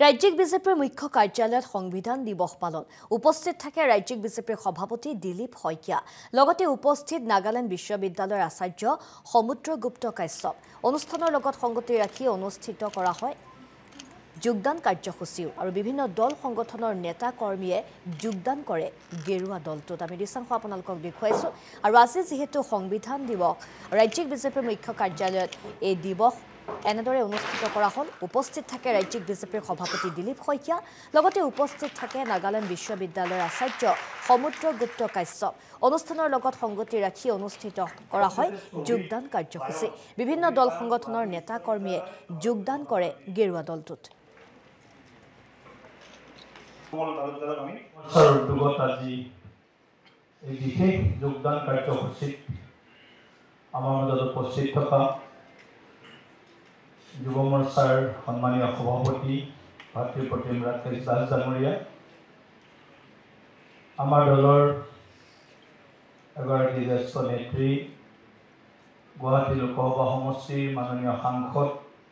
ৰাজ্যিক বিজেপিৰ মুখ্য কাৰ্যালয়ত সংবিধান দিৱস পালন উপস্থিত থাকে ৰাজ্যিক বিজেপিৰ সভাপতি দিলীপ শইকীয়া লগতে উপস্থিত নাগালেণ্ড বিশ্ববিদ্যালয়ৰ আচাৰ্য সমুদ্ৰগুপ্ত কাশ্যপ অনুষ্ঠানৰ লগত সংগতি ৰাখি অনুষ্ঠিত কৰা হয় যোগদান কাৰ্যসূচীও আৰু বিভিন্ন দল সংগঠনৰ নেতা কৰ্মীয়ে যোগদান কৰে গেৰুৱা দলটোত আমি দিশাংশ আপোনালোকক দেখুৱাইছো আৰু আজি যেহেতু সংবিধান দিৱস ৰাজ্যিক বিজেপিৰ মুখ্য কাৰ্যালয়ত এই দিৱস এনেদৰে অনুষ্ঠিত কৰা হল উপস্থিত থাকে ৰাজ্যিক বিজেপিৰ সভাপতি দিলীপ শইকীয়া লগতে উপস্থিত থাকে নাগালেণ্ড বিশ্ববিদ্যালয়ৰ আচাৰ্য সমুদ্ৰগুপ্ত কাশ্যপ অনুষ্ঠানৰ লগত সংগতি ৰাখি অনুষ্ঠিত কৰা হয় যোগদান কাৰ্যসূচী বিভিন্ন দল সংগঠনৰ নেতা কৰ্মীয়ে যোগদান কৰে গেৰুৱা দলটোত যোগদান কাৰ্যসূচীত আমাৰ মাজত উপস্থিত থকা যুৱ মৰ্চাৰ সন্মানীয় সভাপতি ভাতৃ প্ৰতিম ৰাকেশ দাস ডাঙৰীয়া আমাৰ দলৰ এগৰাকী জ্যেষ্ঠ নেত্ৰী গুৱাহাটী লোকসভা সমষ্টিৰ মাননীয় সাংসদ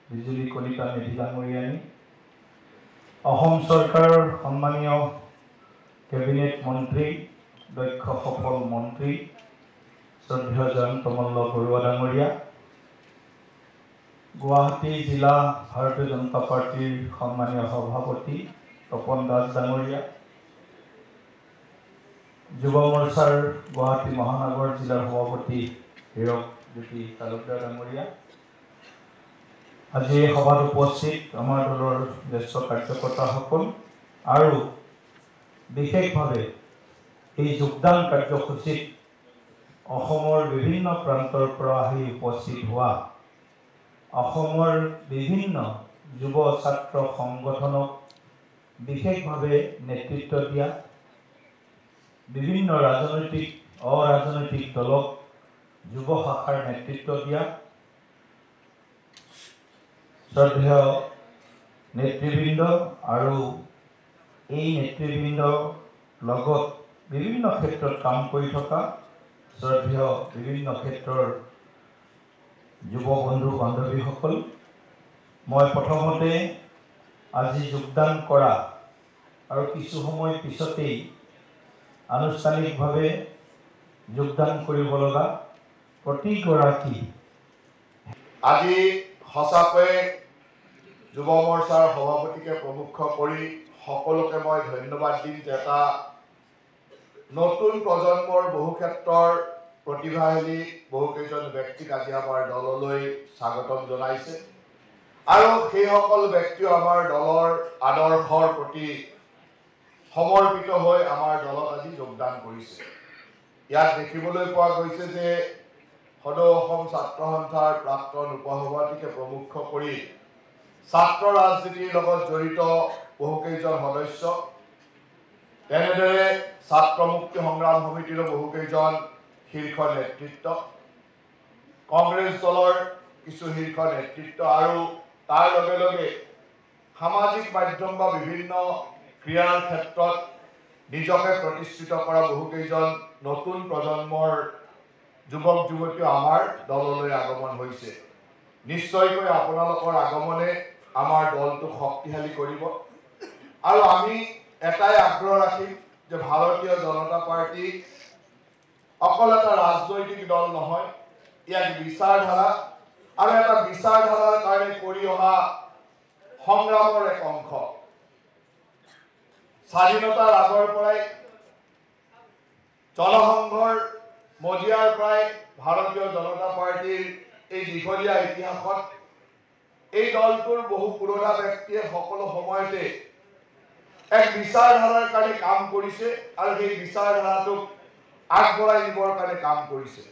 বিজুলী কলিতা মেধি ডাঙৰীয়ানী অসম চৰকাৰৰ সন্মানীয় কেবিনেট মন্ত্ৰী দক্ষ সফল মন্ত্ৰী শ্ৰদ্ধেয় জয়ন্ত মল্ল বৰুৱা ডাঙৰীয়া গুৱাহাটী জিলা ভাৰতীয় জনতা পাৰ্টিৰ সন্মানীয় সভাপতি তপন দাস ডাঙৰীয়া যুৱ মৰ্চাৰ গুৱাহাটী মহানগৰ জিলাৰ সভাপতি হীৰক জ্যোতি তালুকদাৰ ডাঙৰীয়া আজি এই সভাত উপস্থিত আমাৰ দলৰ জ্যেষ্ঠ কাৰ্যকৰ্তাসকল আৰু বিশেষভাৱে এই যোগদান কাৰ্যসূচীত অসমৰ বিভিন্ন প্ৰান্তৰ পৰা আহি উপস্থিত হোৱা অসমৰ বিভিন্ন যুৱ ছাত্ৰ সংগঠনক বিশেষভাৱে নেতৃত্ব দিয়া বিভিন্ন ৰাজনৈতিক অৰাজনৈতিক দলক যুৱ শাখাৰ নেতৃত্ব দিয়া শ্ৰদ্ধেয় নেতৃবৃন্দ আৰু এই নেতৃবৃন্দৰ লগত বিভিন্ন ক্ষেত্ৰত কাম কৰি থকা শ্ৰদ্ধেয় বিভিন্ন ক্ষেত্ৰৰ যুৱ বন্ধু বান্ধৱীসকল মই প্ৰথমতে আজি যোগদান কৰা আৰু কিছু সময় পিছতেই আনুষ্ঠানিকভাৱে যোগদান কৰিব লগা প্ৰতিগৰাকী আজি সঁচাকৈয়ে যুৱ মৰ্চাৰ সভাপতিকে প্ৰমুখ কৰি সকলোকে মই ধন্যবাদ দিম যে এটা নতুন প্ৰজন্মৰ বহু ক্ষেত্ৰৰ প্ৰতিভাশালী বহুকেইজন ব্যক্তিক আজি আমাৰ দললৈ স্বাগতম জনাইছে আৰু সেইসকল ব্যক্তিও আমাৰ দলৰ আদৰ্শৰ প্ৰতি সমৰ্পিত হৈ আমাৰ দলত আজি যোগদান কৰিছে ইয়াত দেখিবলৈ পোৱা গৈছে যে সদৌ অসম ছাত্ৰ সন্থাৰ প্ৰাক্তন উপসভাপতিকে প্ৰমুখ কৰি ছাত্ৰ ৰাজনীতিৰ লগত জড়িত বহুকেইজন সদস্য তেনেদৰে ছাত্ৰ মুক্তি সংগ্ৰাম সমিতিৰ বহুকেইজন শীৰ্ষ নেতৃত্ব কংগ্ৰেছ দলৰ কিছু শীৰ্ষ নেতৃত্ব আৰু তাৰ লগে লগে সামাজিক মাধ্যম বা বিভিন্ন ক্ৰীড়াৰ ক্ষেত্ৰত নিজকে প্ৰতিষ্ঠিত কৰা বহুকেইজন নতুন প্ৰজন্মৰ যুৱক যুৱতীও আমাৰ দললৈ আগমন হৈছে নিশ্চয়কৈ আপোনালোকৰ আগমনে আমাৰ দলটোক শক্তিশালী কৰিব আৰু আমি এটাই আগ্ৰহ ৰাখিম যে ভাৰতীয় জনতা পাৰ্টি অকল এটা ৰাজনৈতিক দল নহয় ইয়াক বিচাৰধাৰা আৰু এটা বিচাৰধাৰাৰ কাৰণে কৰি অহা সংগ্ৰামৰ এক অংশ স্বাধীনতাৰ আগৰ পৰাই জনসংঘৰ মজিয়াৰ পৰাই ভাৰতীয় জনতা পাৰ্টিৰ এই দীঘলীয়া ইতিহাসত এই দলটোৰ বহু পুৰণা ব্যক্তিয়ে সকলো সময়তে এক বিচাৰধাৰাৰ কাৰণে কাম কৰিছে আৰু সেই বিচাৰধাৰাটোক আগবঢ়াই নিবৰ কাৰণে কাম কৰিছে